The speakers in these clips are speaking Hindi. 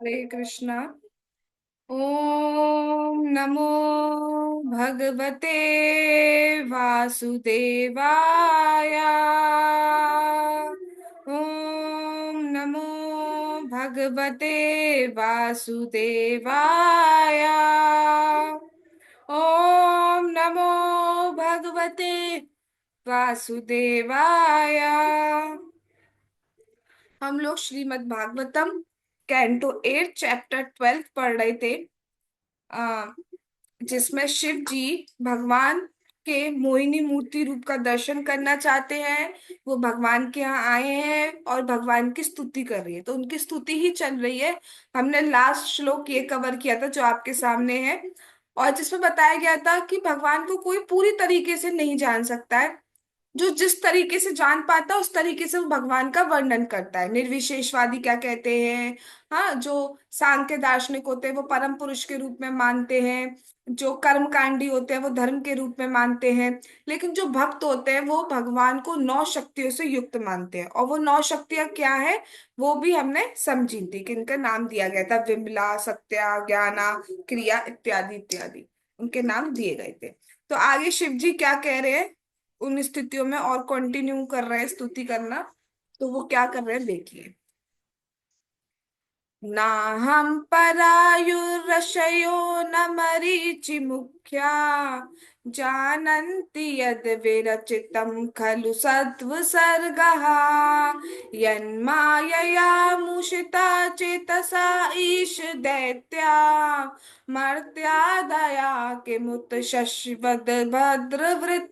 हरे कृष्णा। ओम नमो भगवते वासुदेवाय। ओम नमो भगवते वासुदेवाय। ओम नमो भगवते वासुदेवाय। हम लोग श्रीमद् भागवतम कैंटो 8 चैप्टर 12 पढ़ रहे थे। आ, जिसमें शिव जी भगवान के मोहिनी मूर्ति रूप का दर्शन करना चाहते हैं। वो भगवान के यहाँ आए हैं और भगवान की स्तुति कर रही है, तो उनकी स्तुति ही चल रही है। हमने लास्ट श्लोक ये कवर किया था जो आपके सामने है, और जिसमें बताया गया था कि भगवान को कोई पूरी तरीके से नहीं जान सकता है। जो जिस तरीके से जान पाता है उस तरीके से वो भगवान का वर्णन करता है। निर्विशेषवादी क्या कहते हैं? हाँ, जो सांख्य दार्शनिक होते हैं वो परम पुरुष के रूप में मानते हैं। जो कर्मकांडी होते हैं वो धर्म के रूप में मानते हैं। लेकिन जो भक्त होते हैं वो भगवान को 9 शक्तियों से युक्त मानते हैं, और वो 9 शक्तियां क्या है वो भी हमने समझी थी कि इनका नाम दिया गया था, विमला, सत्या, ज्ञाना, क्रिया इत्यादि इत्यादि उनके नाम दिए गए थे। तो आगे शिव जी क्या कह रहे हैं उन स्थितियों में, और कंटिन्यू कर रहे हैं स्तुति करना। तो वो क्या कर रहे हैं देखिए। नाहं परायुरशयो न मरीचि मुख्या जानन्ति यद् विरचितं खलु सत्त्वसर्गः यन्मायया मूषिता चेतसा ईश दैत्या मर्त्यादया किमुत शश्वद् भद्रवृत्तः।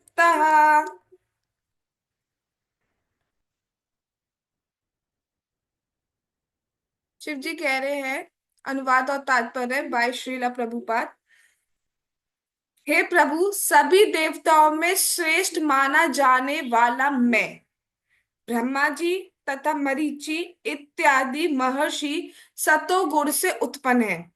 शिव जी कह रहे हैं, अनुवाद और तात्पर्य बाय श्रीला प्रभुपाद। हे प्रभु, सभी देवताओं में श्रेष्ठ माना जाने वाला मैं, ब्रह्मा जी तथा मरीचि इत्यादि महर्षि सतोगुण से उत्पन्न है।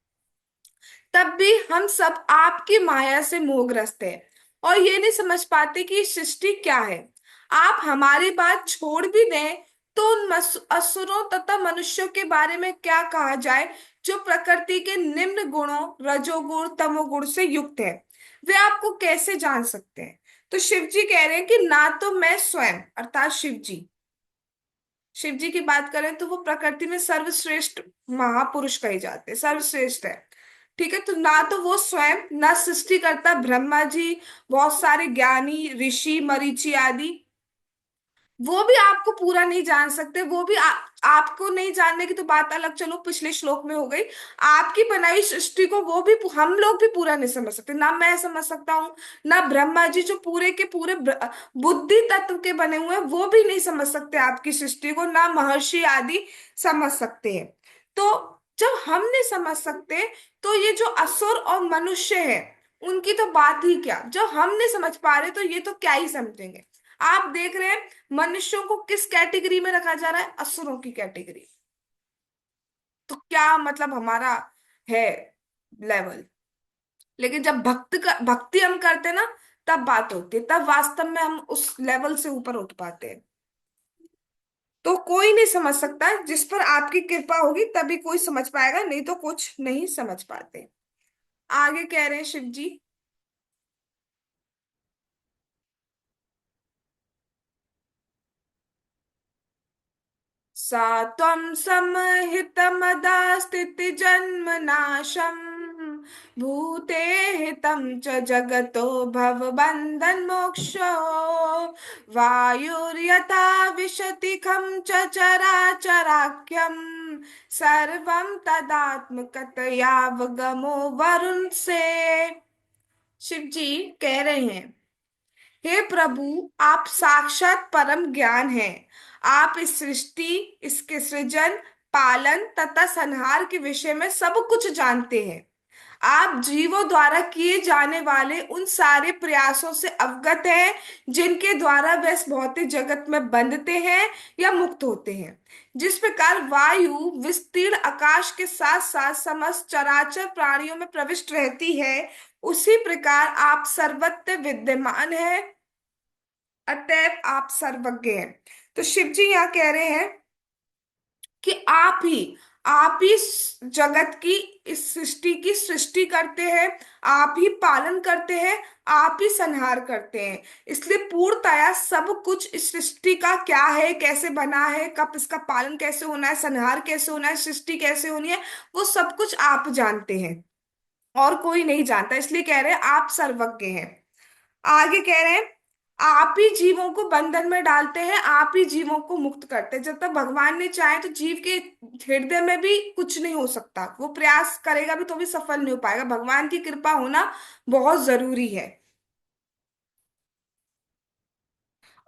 तब भी हम सब आपकी माया से मोहग्रस्त हैं और ये नहीं समझ पाते कि ये सृष्टि क्या है। आप हमारी बात छोड़ भी दें तो उन असुरों तथा मनुष्यों के बारे में क्या कहा जाए जो प्रकृति के निम्न गुणों रजोगुण तमोगुण से युक्त है। वे आपको कैसे जान सकते हैं? तो शिव जी कह रहे हैं कि ना तो मैं स्वयं अर्थात शिव जी की बात करें तो वो प्रकृति में सर्वश्रेष्ठ महापुरुष कहे जाते हैं, सर्वश्रेष्ठ है। ठीक है, तो ना तो वो स्वयं, ना सृष्टिकर्ता ब्रह्मा जी, बहुत सारे ज्ञानी ऋषि मरीचि आदि, वो भी आपको पूरा नहीं जान सकते। वो भी आपको नहीं जानने की तो बात अलग, चलो पिछले श्लोक में हो गई। आपकी बनाई सृष्टि को वो भी हम लोग भी पूरा नहीं समझ सकते, ना मैं समझ सकता हूँ, ना ब्रह्मा जी जो पूरे के पूरे बुद्धि तत्व के बने हुए हैं वो भी नहीं समझ सकते आपकी सृष्टि को, ना महर्षि आदि समझ सकते हैं। तो जब हम नहीं समझ सकते तो ये जो असुर और मनुष्य है उनकी तो बात ही क्या, जब हम नहीं समझ पा रहे तो ये तो क्या ही समझेंगे। आप देख रहे हैं मनुष्यों को किस कैटेगरी में रखा जा रहा है? असुरों की कैटेगरी। तो क्या मतलब हमारा है लेवल। लेकिन जब भक्ति हम करते हैं ना, तब बात होती है, तब वास्तव में हम उस लेवल से ऊपर उठ पाते हैं। तो कोई नहीं समझ सकता, जिस पर आपकी कृपा होगी तभी कोई समझ पाएगा, नहीं तो कुछ नहीं समझ पाते। आगे कह रहे हैं शिव जी। सा त्वं समहितमदास्थितिजन्मनाशम् भूते हितं च जगतो भवबन्धन्मोक्षो वायुर्यथा विशति खं च चराचराख्यं सर्वं तदात्मकतयावगमो वरुण से। शिव जी कह रहे हैं, हे प्रभु, आप साक्षात परम ज्ञान हैं। आप इस सृष्टि, इसके सृजन, पालन तथा संहार के विषय में सब कुछ जानते हैं। आप जीवों द्वारा किए जाने वाले उन सारे प्रयासों से अवगत हैं जिनके द्वारा वे इस भौतिक जगत में बंधते हैं या मुक्त होते हैं। जिस प्रकार वायु विस्तीर्ण आकाश के साथ साथ समस्त चराचर प्राणियों में प्रविष्ट रहती है, उसी प्रकार आप सर्वत्र विद्यमान हैं, अतएव आप सर्वज्ञ हैं। तो शिव जी यहाँ कह रहे हैं कि आप ही आप ही जगत की, इस सृष्टि की सृष्टि करते हैं, आप ही पालन करते हैं, आप ही संहार करते हैं। इसलिए पूर्णतया सब कुछ इस सृष्टि का क्या है, कैसे बना है, कब इसका पालन कैसे होना है, संहार कैसे होना है, सृष्टि कैसे होनी है, वो सब कुछ आप जानते हैं और कोई नहीं जानता। इसलिए कह रहे हैं आप सर्वज्ञ हैं। आगे कह रहे हैं आप ही जीवों को बंधन में डालते हैं, आप ही जीवों को मुक्त करते हैं। जब तक भगवान ने चाहे तो जीव के हृदय में भी कुछ नहीं हो सकता, वो प्रयास करेगा भी तो भी सफल नहीं हो पाएगा। भगवान की कृपा होना बहुत जरूरी है।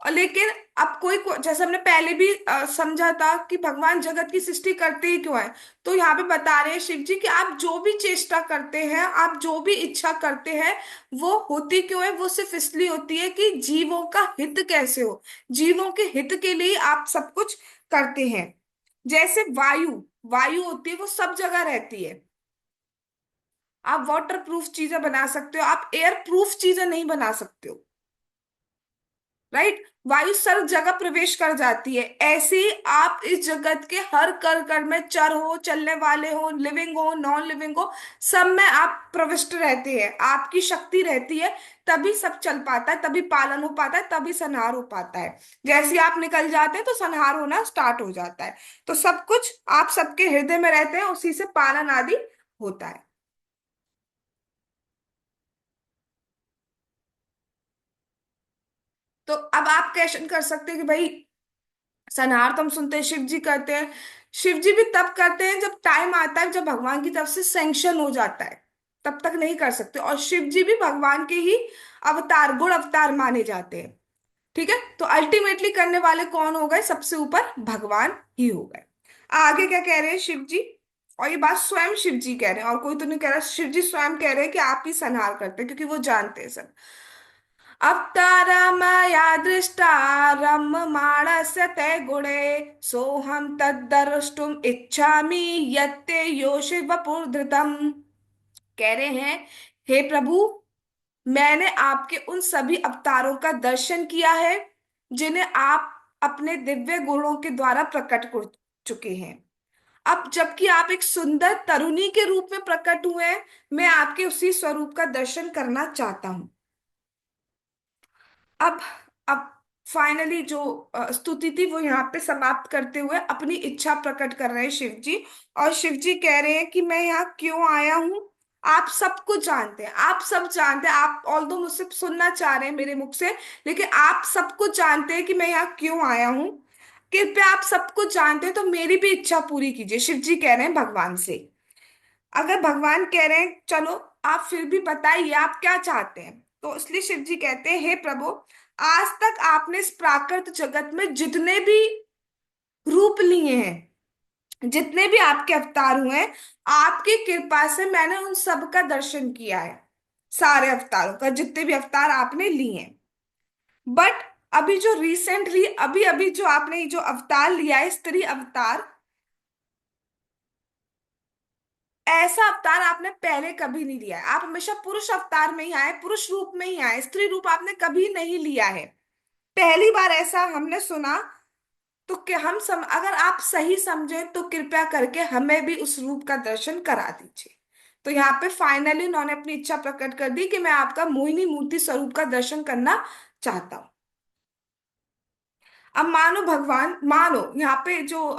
और लेकिन अब जैसे हमने पहले भी समझा था कि भगवान जगत की सृष्टि करते ही क्यों है, तो यहाँ पे बता रहे हैं शिव जी कि आप जो भी चेष्टा करते हैं, आप जो भी इच्छा करते हैं, वो होती क्यों है? वो सिर्फ इसलिए होती है कि जीवों का हित कैसे हो, जीवों के हित के लिए आप सब कुछ करते हैं। जैसे वायु, वायु होती है वो सब जगह रहती है। आप वाटर प्रूफ चीजें बना सकते हो, आप एयर प्रूफ चीजें नहीं बना सकते हो। राइट? वायु सर्व जगह प्रवेश कर जाती है। ऐसे ही आप इस जगत के हर कण कण में, चर हो, चलने वाले हो, लिविंग हो, नॉन लिविंग हो, सब में आप प्रविष्ट रहते हैं। आपकी शक्ति रहती है, तभी सब चल पाता है, तभी पालन हो पाता है, तभी संहार हो पाता है। जैसे ही आप निकल जाते हैं तो संहार होना स्टार्ट हो जाता है। तो सब कुछ आप सबके हृदय में रहते हैं, उसी से पालन आदि होता है। तो अब आप क्वेश्चन कर सकते हैं कि भाई संहार तो हम सुनते हैं शिव जी करते हैं। शिव जी भी तब करते हैं जब टाइम आता है, जब भगवान की तरफ से सैंक्शन हो जाता है, तब तक नहीं कर सकते। और शिव जी भी भगवान के ही अवतार, गुण अवतार माने जाते हैं। ठीक है, तो अल्टीमेटली करने वाले कौन हो गए? सबसे ऊपर भगवान ही हो गए। आगे क्या कह रहे हैं शिव जी? और ये बात स्वयं शिव जी कह रहे हैं, और कोई तो नहीं कह रहा, शिव जी स्वयं कह रहे हैं कि आप ही संहार करते हैं, क्योंकि वो जानते हैं सब। अवतारा मया दृष्टा रम्यमाणस्य ते गुणे सोहम तद्द्रष्टुम इच्छामि यत्ते योषि वपुर्धृतम्। कह रहे हैं हे प्रभु, मैंने आपके उन सभी अवतारों का दर्शन किया है जिन्हें आप अपने दिव्य गुणों के द्वारा प्रकट कर चुके हैं। अब जबकि आप एक सुंदर तरुणी के रूप में प्रकट हुए हैं, मैं आपके उसी स्वरूप का दर्शन करना चाहता हूं। अब अब फाइनली जो स्तुति थी वो यहाँ पे समाप्त करते हुए अपनी इच्छा प्रकट कर रहे हैं शिव जी। और शिव जी कह रहे हैं कि मैं यहाँ क्यों आया हूँ, आप सब कुछ जानते हैं, आप सब जानते हैं। आप ऑल दो मुझसे सुनना चाह रहे हैं मेरे मुख से, लेकिन आप सब कुछ जानते हैं कि मैं यहाँ क्यों आया हूँ। कृपया आप सब कुछ जानते हैं तो मेरी भी इच्छा पूरी कीजिए, शिव जी कह रहे हैं भगवान से। अगर भगवान कह रहे हैं चलो, आप फिर भी बताइए आप क्या चाहते हैं। तो इसलिए शिव जी कहते हैं हे प्रभु, आज तक आपने इस प्राकृत जगत में जितने भी रूप लिए हैं, जितने भी आपके अवतार हुए हैं, आपकी कृपा से मैंने उन सब का दर्शन किया है। सारे अवतारों का, जितने भी अवतार आपने लिए हैं। बट अभी जो रिसेंटली, अभी अभी जो आपने जो अवतार लिया है, स्त्री अवतार, ऐसा अवतार आपने पहले कभी नहीं लिया है। आप हमेशा पुरुष अवतार में ही आए, पुरुष रूप में ही आए, स्त्री रूप आपने कभी नहीं लिया है। पहली बार ऐसा हमने सुना। तो क्या अगर आप सही समझे तो कृपया करके हमें भी उस रूप का दर्शन करा दीजिए। तो यहाँ पे फाइनली उन्होंने अपनी इच्छा प्रकट कर दी कि मैं आपका मोहिनी मूर्ति स्वरूप का दर्शन करना चाहता हूँ। अब मानो भगवान, मानो यहाँ पे जो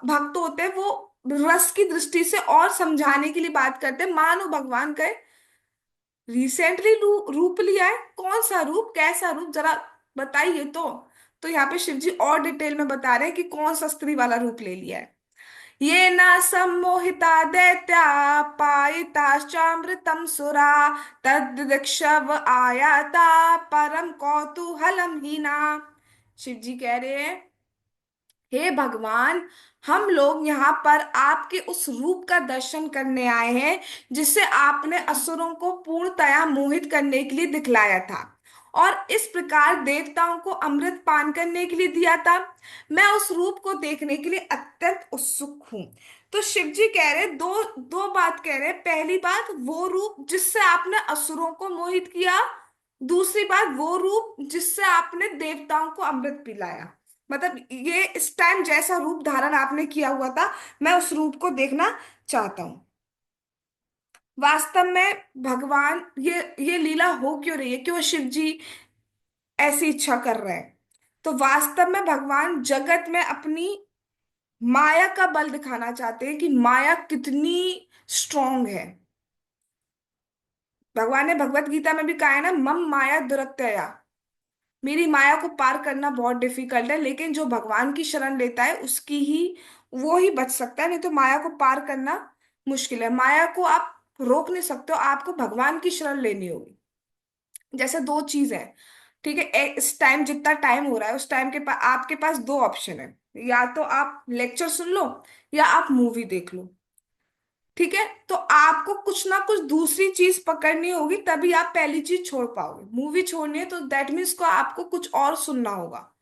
भक्त होते हैं वो रस की दृष्टि से और समझाने के लिए बात करते हैं। मानो भगवान कहे रिसेंटली रूप लिया है, कौन सा रूप, कैसा रूप, जरा बताइए तो यहाँ पे शिव जी और डिटेल में बता रहे हैं कि कौन सा स्त्री वाला रूप ले लिया है। ये ना सम्मोहिता दैत्या पायिताश्चामृतम सुरा तद्दिक्षव आयाता परम कौतूहलम हीना। शिव जी कह रहे हैं हे भगवान, हम लोग यहाँ पर आपके उस रूप का दर्शन करने आए हैं जिसे आपने असुरों को पूर्णतया मोहित करने के लिए दिखलाया था और इस प्रकार देवताओं को अमृत पान करने के लिए दिया था। मैं उस रूप को देखने के लिए अत्यंत उत्सुक हूँ। तो शिव जी कह रहे दो दो बात कह रहे हैं। पहली बात वो रूप जिससे आपने असुरों को मोहित किया, दूसरी बात वो रूप जिससे आपने देवताओं को अमृत पिलाया। मतलब ये इस टाइम जैसा रूप धारण आपने किया हुआ था, मैं उस रूप को देखना चाहता हूँ। वास्तव में भगवान, ये लीला हो क्यों रही है, क्यों शिव जी ऐसी इच्छा कर रहे हैं? तो वास्तव में भगवान जगत में अपनी माया का बल दिखाना चाहते हैं कि माया कितनी स्ट्रांग है। भगवान ने भगवत गीता में भी कहा है ना, मम माया दुरत्यया, मेरी माया को पार करना बहुत डिफिकल्ट है, लेकिन जो भगवान की शरण लेता है उसकी ही, वो ही बच सकता है, नहीं तो माया को पार करना मुश्किल है। माया को आप रोक नहीं सकते हो, आपको भगवान की शरण लेनी होगी। जैसे दो चीज है, ठीक है, इस टाइम जितना टाइम हो रहा है उस टाइम के पास आपके पास दो ऑप्शन है, या तो आप लेक्चर सुन लो या आप मूवी देख लो। ठीक है, तो आपको कुछ ना कुछ दूसरी चीज पकड़नी होगी, तभी आप पहली चीज छोड़ पाओगे। मूवी छोड़नी है तो दैट मीन्स को आपको कुछ और सुनना होगा।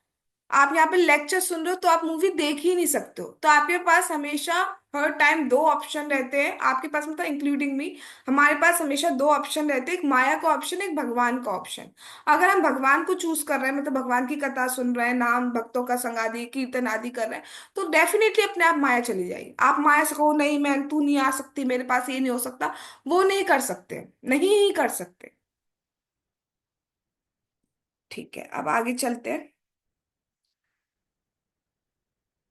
आप यहाँ पे लेक्चर सुन रहे हो तो आप मूवी देख ही नहीं सकते हो। तो आपके पास हमेशा हर टाइम दो ऑप्शन रहते हैं, आपके पास मतलब इंक्लूडिंग मी, हमारे पास हमेशा दो ऑप्शन रहते हैं, एक माया का ऑप्शन, एक भगवान का ऑप्शन। अगर हम भगवान को चूज कर रहे हैं, मतलब भगवान की कथा सुन रहे हैं, नाम भक्तों का संग आदि कीर्तन आदि कर रहे हैं, तो डेफिनेटली अपने आप माया चली जाएगी। आप माया से कहो नहीं, मैं तू नहीं आ सकती, मेरे पास ये नहीं हो सकता, वो नहीं कर सकते, नहीं ही कर सकते। ठीक है, अब आगे चलते हैं।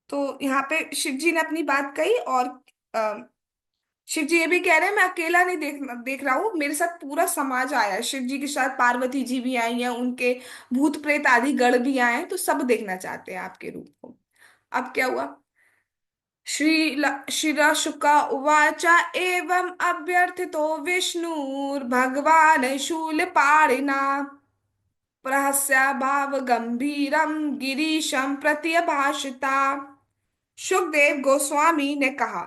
तो यहाँ पे शिव जी ने अपनी बात कही, और अ, शिव जी ये भी कह रहे हैं मैं अकेला नहीं देख रहा हूँ, मेरे साथ पूरा समाज आया है। शिव जी के साथ पार्वती जी भी आई हैं, उनके भूत प्रेत आदि गण भी आए हैं, तो सब देखना चाहते हैं आपके रूप को। अब क्या हुआ? श्री शुका उवाच एवं अभ्यर्थितो विष्णुर्भगवान् शूलपाणिना प्रहस्य भाव गंभीरम गिरीशम प्रत्यभाषिता। सुखदेव गोस्वामी ने कहा,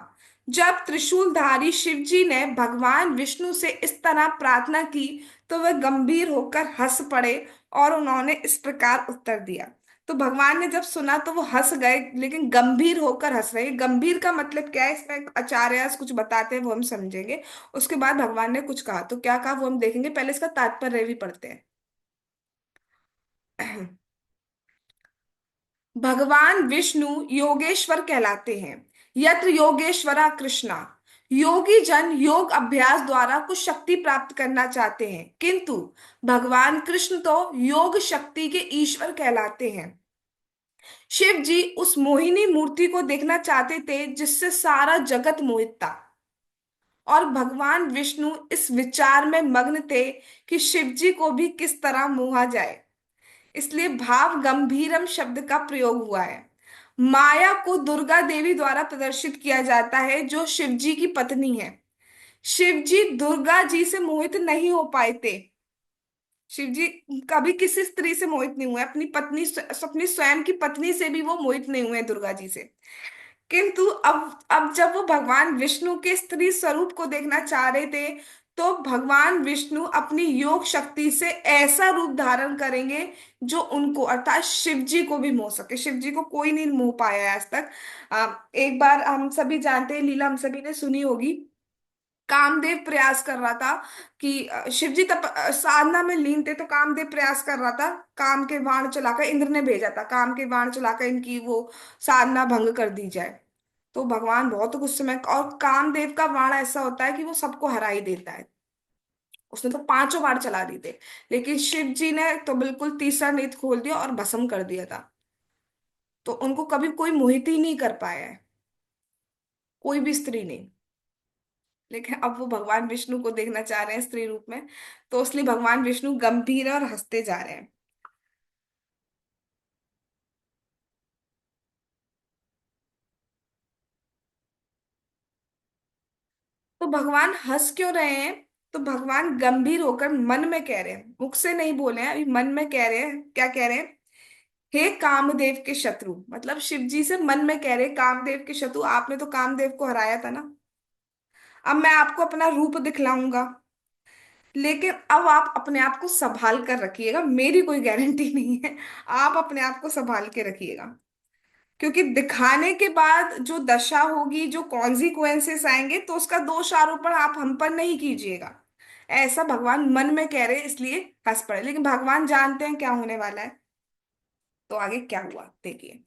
जब त्रिशूलधारी शिवजी ने भगवान विष्णु से इस तरह प्रार्थना की तो वे गंभीर होकर हंस पड़े, और उन्होंने इस प्रकार उत्तर दिया। तो भगवान ने जब सुना तो वो हंस गए, लेकिन गंभीर होकर हंस रहे। गंभीर का मतलब क्या है, इसमें आचार्य कुछ बताते हैं, वो हम समझेंगे। उसके बाद भगवान ने कुछ कहा, तो क्या कहा वो हम देखेंगे, पहले इसका तात्पर्य भी पढ़ते हैं। भगवान विष्णु योगेश्वर कहलाते हैं। यत्र योगेश्वरा कृष्णा। योगी जन योग अभ्यास द्वारा कुछ शक्ति प्राप्त करना चाहते हैं, किंतु भगवान कृष्ण तो योग शक्ति के ईश्वर कहलाते हैं। शिव जी उस मोहिनी मूर्ति को देखना चाहते थे जिससे सारा जगत मोहित था, और भगवान विष्णु इस विचार में मग्न थे कि शिव जी को भी किस तरह मोहा जाए, इसलिए भाव गंभीरम शब्द का प्रयोग हुआ है। माया को दुर्गा देवी द्वारा प्रदर्शित किया जाता है, जो शिव जी की पत्नी है। शिव जी दुर्गा जी से मोहित नहीं हो पाए थे। शिव जी कभी किसी स्त्री से मोहित नहीं हुए, अपनी पत्नी, अपनी स्वयं की पत्नी से भी वो मोहित नहीं हुए दुर्गा जी से। किंतु अब जब वो भगवान विष्णु के स्त्री स्वरूप को देखना चाह रहे थे, तो भगवान विष्णु अपनी योग शक्ति से ऐसा रूप धारण करेंगे जो उनको अर्थात शिव जी को भी मोह सके। शिव जी को कोई नहीं मोह पाया है आज तक। एक बार हम सभी जानते हैं, लीला हम सभी ने सुनी होगी, कामदेव प्रयास कर रहा था कि शिव जी तप साधना में लीन थे, तो कामदेव प्रयास कर रहा था, काम के बाण चलाकर, इंद्र ने भेजा था काम के बाण चलाकर इनकी वो साधना भंग कर दी जाए। तो भगवान बहुत गुस्से में, और कामदेव का बाण ऐसा होता है कि वो सबको हरा ही देता है। उसने तो पांचों बाण चला दिए थे, लेकिन शिव जी ने तो बिल्कुल तीसरा नेत्र खोल दिया और भस्म कर दिया था। तो उनको कभी कोई मोहित ही नहीं कर पाया है, कोई भी स्त्री नहीं। लेकिन अब वो भगवान विष्णु को देखना चाह रहे हैं स्त्री रूप में, तो इसलिए भगवान विष्णु गंभीर और हंसते जा रहे हैं। तो भगवान हंस क्यों रहे हैं? तो भगवान गंभीर होकर मन में कह रहे हैं, मुख से नहीं बोले हैं, अभी मन में कह रहे हैं। क्या कह रहे हैं? हे कामदेव के शत्रु, मतलब शिव जी से मन में कह रहे हैं, कामदेव के शत्रु, आपने तो कामदेव को हराया था ना, अब मैं आपको अपना रूप दिखलाऊंगा। लेकिन अब आप अपने आप को संभाल कर रखिएगा, मेरी कोई गारंटी नहीं है। आप अपने आप को संभाल के रखिएगा, क्योंकि दिखाने के बाद जो दशा होगी, जो कॉन्सिक्वेंसेस आएंगे, तो उसका दोष आरोपण आप हम पर नहीं कीजिएगा। ऐसा भगवान मन में कह रहे हैं, इसलिए हंस पड़े, लेकिन भगवान जानते हैं क्या होने वाला है। तो आगे क्या हुआ देखिए।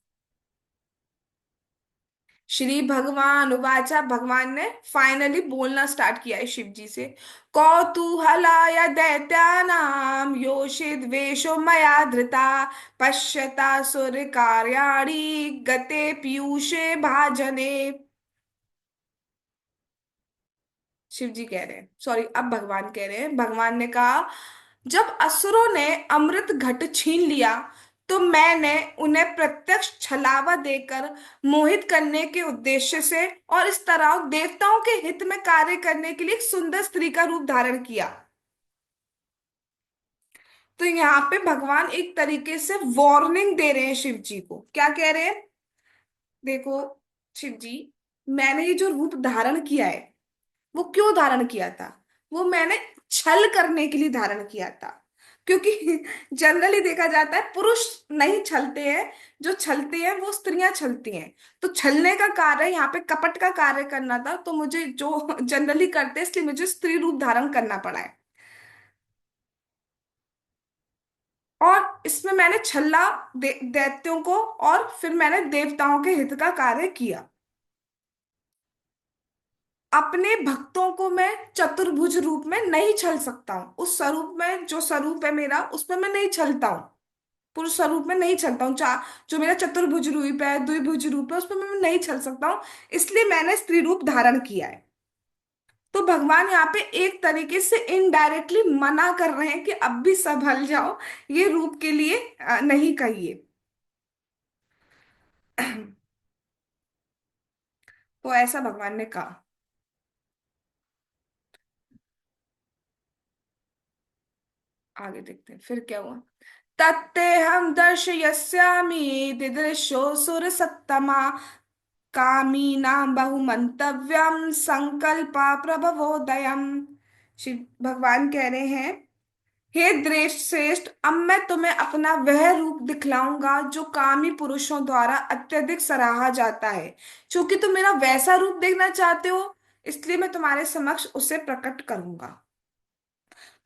श्री भगवान उवाचा, भगवान ने फाइनली बोलना स्टार्ट किया है शिव जी से। कौतूहलाय दैत्यानां योषित वेशो मया धृता पश्यता सुर कार्याणि गते पीयूषे भाजने। शिव जी कह रहे हैं, सॉरी, अब भगवान कह रहे हैं, भगवान ने कहा, जब असुरों ने अमृत घट छीन लिया तो मैंने उन्हें प्रत्यक्ष छलावा देकर मोहित करने के उद्देश्य से और इस तरह देवताओं के हित में कार्य करने के लिए एक सुंदर स्त्री का रूप धारण किया। तो यहाँ पे भगवान एक तरीके से वार्निंग दे रहे हैं शिव जी को। क्या कह रहे हैं, देखो शिव जी, मैंने ये जो रूप धारण किया है, वो क्यों धारण किया था? वो मैंने छल करने के लिए धारण किया था। क्योंकि जनरली देखा जाता है पुरुष नहीं छलते हैं, जो छलते हैं वो स्त्रियां छलती हैं। तो छलने का कार्य यहाँ पे कपट का कार्य करना था, तो मुझे जो जनरली करते हैं इसलिए मुझे स्त्री रूप धारण करना पड़ा है। और इसमें मैंने छल्ला दैत्यों को, और फिर मैंने देवताओं के हित का कार्य किया। अपने भक्तों को मैं चतुर्भुज रूप में नहीं छल सकता हूँ, उस स्वरूप में, जो स्वरूप है मेरा उसमें मैं नहीं छलता हूँ। पुरुष स्वरूप में नहीं छलता हूँ, जो मेरा चतुर्भुज रूप है, द्विभुज रूप है, उसमें मैं नहीं छल सकता हूँ। इसलिए मैंने स्त्री रूप धारण किया है। तो भगवान यहाँ पे एक तरीके से इनडायरेक्टली मना कर रहे हैं कि अब भी संभल जाओ, ये रूप के लिए नहीं कहिए। तो ऐसा भगवान ने कहा। आगे देखते हैं फिर क्या हुआ। तत्ते हम दर्शयस्यामि दिदृशो सुर सत्तमा कामीनां बहुमंतव्यम संकल्पा प्रभवोदयम। शिव भगवान कह रहे हैं, हे द्रेष श्रेष्ठ, अब मैं तुम्हें अपना वह रूप दिखलाऊंगा जो कामी पुरुषों द्वारा अत्यधिक सराहा जाता है। क्योंकि तुम मेरा वैसा रूप देखना चाहते हो, इसलिए मैं तुम्हारे समक्ष उसे प्रकट करूंगा।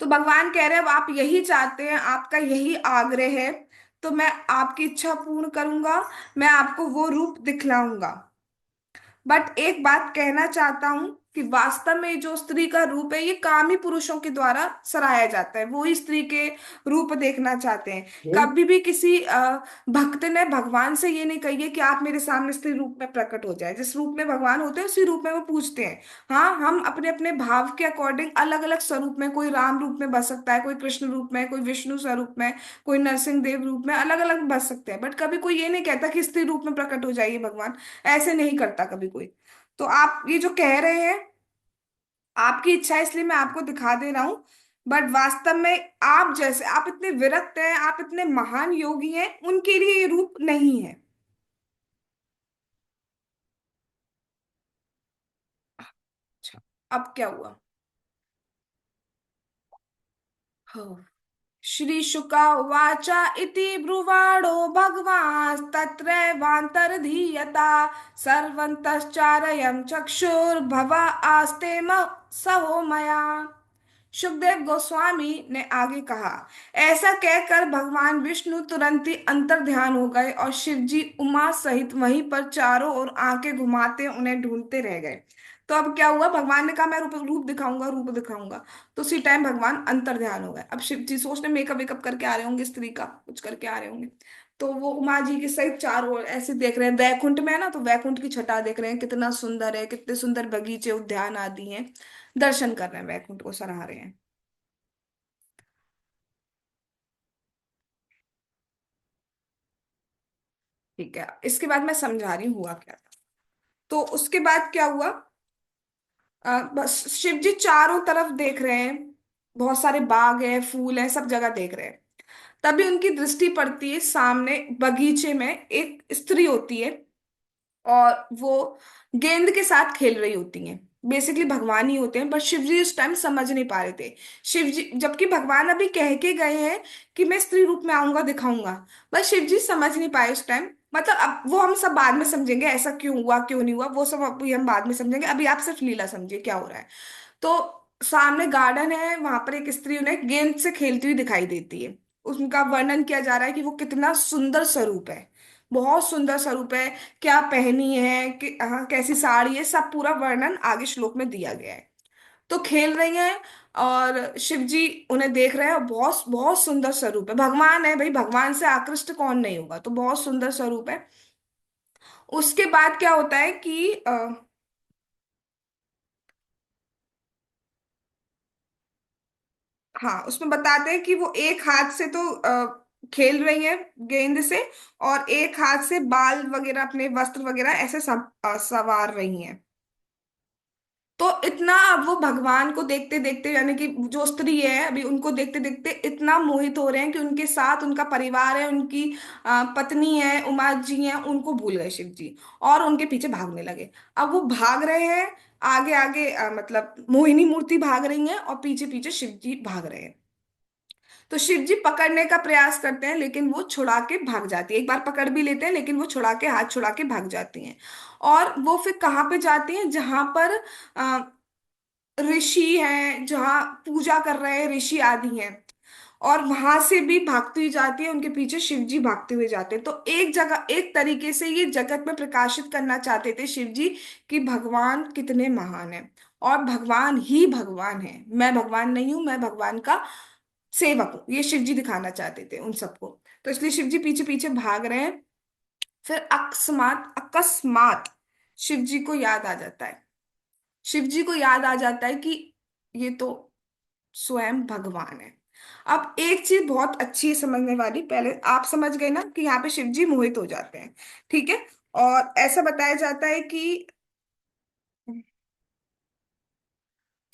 तो भगवान कह रहे हैं, अब आप यही चाहते हैं, आपका यही आग्रह है, तो मैं आपकी इच्छा पूर्ण करूंगा, मैं आपको वो रूप दिखलाऊंगा। बट एक बात कहना चाहता हूं कि वास्तव में जो स्त्री का रूप है ये कामी पुरुषों के द्वारा सराहा जाता है, वो ही स्त्री के रूप देखना चाहते हैं। कभी भी किसी भक्त ने भगवान से ये नहीं कही है कि आप मेरे सामने स्त्री रूप में प्रकट हो जाए। जिस रूप में भगवान होते हैं उसी रूप में वो पूछते हैं। हाँ, हम अपने अपने भाव के अकॉर्डिंग अलग अलग स्वरूप में, कोई राम रूप में बस सकता है, कोई कृष्ण रूप में, कोई विष्णु स्वरूप में, कोई नरसिंह देव रूप में, अलग अलग बस सकते हैं। बट कभी कोई ये नहीं कहता कि स्त्री रूप में प्रकट हो जाइए भगवान, ऐसे नहीं करता कभी कोई। तो आप ये जो कह रहे हैं, आपकी इच्छा है इसलिए मैं आपको दिखा दे रहा हूं। बट वास्तव में आप जैसे, आप इतने विरक्त हैं, आप इतने महान योगी हैं, उनके लिए ये रूप नहीं है। अच्छा, अब क्या हुआ। हाँ। श्री शुका उवाच इति ब्रुवाणो भगवान् तत्रैवान्तर्धीयता सर्वन्तश्चारयं चक्षुर्भव आस्ते सहो मया। सुखदेव गोस्वामी ने आगे कहा, ऐसा कहकर भगवान विष्णु तुरंत ही अंतर ध्यान हो गए और शिव जी उमा सहित वहीं पर चारों ओर आंखें घुमाते उन्हें ढूंढते रह गए। तो अब क्या हुआ, भगवान ने कहा मैं रूप रूप दिखाऊंगा, रूप दिखाऊंगा। तो उसी टाइम भगवान अंतर ध्यान हो गए। अब शिव जी सोचने मेकअप वेकअप करके आ रहे होंगे, स्त्री का कुछ करके आ रहे होंगे। तो वो उमा जी के सहित चारों ओर ऐसे देख रहे हैं, वैकुंठ में है ना, तो वैकुंठ की छटा देख रहे हैं, कितना सुंदर है, कितने सुंदर बगीचे उद्यान आदि हैं। दर्शन कर रहे हैं, वैकुंठ को सराह रहे हैं। ठीक है, इसके बाद मैं समझा रही हूँ हुआ क्या था। तो उसके बाद क्या हुआ, बस शिव जी चारों तरफ देख रहे हैं, बहुत सारे बाग है, फूल है, सब जगह देख रहे हैं। तभी उनकी दृष्टि पड़ती है सामने बगीचे में एक स्त्री होती है, और वो गेंद के साथ खेल रही होती हैं। बेसिकली भगवान ही होते हैं, पर शिव जी उस टाइम समझ नहीं पा रहे थे। शिव जी, जबकि भगवान अभी कह के गए हैं कि मैं स्त्री रूप में आऊंगा, दिखाऊंगा, पर शिव जी समझ नहीं पाए उस टाइम। मतलब अब वो हम सब बाद में समझेंगे ऐसा क्यों हुआ क्यों नहीं हुआ, वो सब अभी हम बाद में समझेंगे, अभी आप सिर्फ लीला समझिए क्या हो रहा है। तो सामने गार्डन है, वहां पर एक स्त्री उन्हें गेंद से खेलती हुई दिखाई देती है। उनका वर्णन किया जा रहा है कि वो कितना सुंदर स्वरूप है, बहुत सुंदर स्वरूप है। क्या पहनी है, कि हाँ कैसी साड़ी है, सब पूरा वर्णन आगे श्लोक में दिया गया है। तो खेल रही हैं और शिव जी उन्हें देख रहे हैं, और बहुत बहुत सुंदर स्वरूप है, भगवान है भाई, भगवान से आकृष्ट कौन नहीं होगा, तो बहुत सुंदर स्वरूप है। उसके बाद क्या होता है कि हाँ उसमें बताते हैं कि वो एक हाथ से तो खेल रही है गेंद से, और एक हाथ से बाल वगैरह अपने वस्त्र वगैरह ऐसे सवार रही हैं। तो इतना अब वो भगवान को देखते देखते, यानी कि जो स्त्री है अभी उनको देखते देखते इतना मोहित हो रहे हैं कि उनके साथ उनका परिवार है, उनकी पत्नी है, उमा जी हैं, उनको भूल गए शिव जी, और उनके पीछे भागने लगे। अब वो भाग रहे हैं, आगे आगे मतलब मोहिनी मूर्ति भाग रही है और पीछे पीछे शिव जी भाग रहे हैं। तो शिव जी पकड़ने का प्रयास करते हैं, लेकिन वो छुड़ा के भाग जाती है, एक बार पकड़ भी लेते हैं लेकिन वो छुड़ा के, हाथ छुड़ा के भाग जाती हैं। और वो फिर कहाँ पे जाती हैं, जहां पर ऋषि हैं, जहाँ पूजा कर रहे हैं ऋषि आदि हैं, और वहां से भी भागती हुई जाती है, उनके पीछे शिव जी भागते हुए जाते हैं। तो एक जगह एक तरीके से ये जगत में प्रकाशित करना चाहते थे शिव जी कि भगवान कितने महान हैं, और भगवान ही भगवान है, मैं भगवान नहीं हूं, मैं भगवान का सेवक हूं, ये शिव जी दिखाना चाहते थे उन सबको। तो इसलिए शिव जी पीछे पीछे भाग रहे हैं। फिर अकस्मात अकस्मात शिव जी को याद आ जाता है, शिव जी को याद आ जाता है कि ये तो स्वयं भगवान है। अब एक चीज बहुत अच्छी है समझने वाली, पहले आप समझ गए ना कि यहाँ पे शिव जी मोहित हो जाते हैं, ठीक है। और ऐसा बताया जाता है कि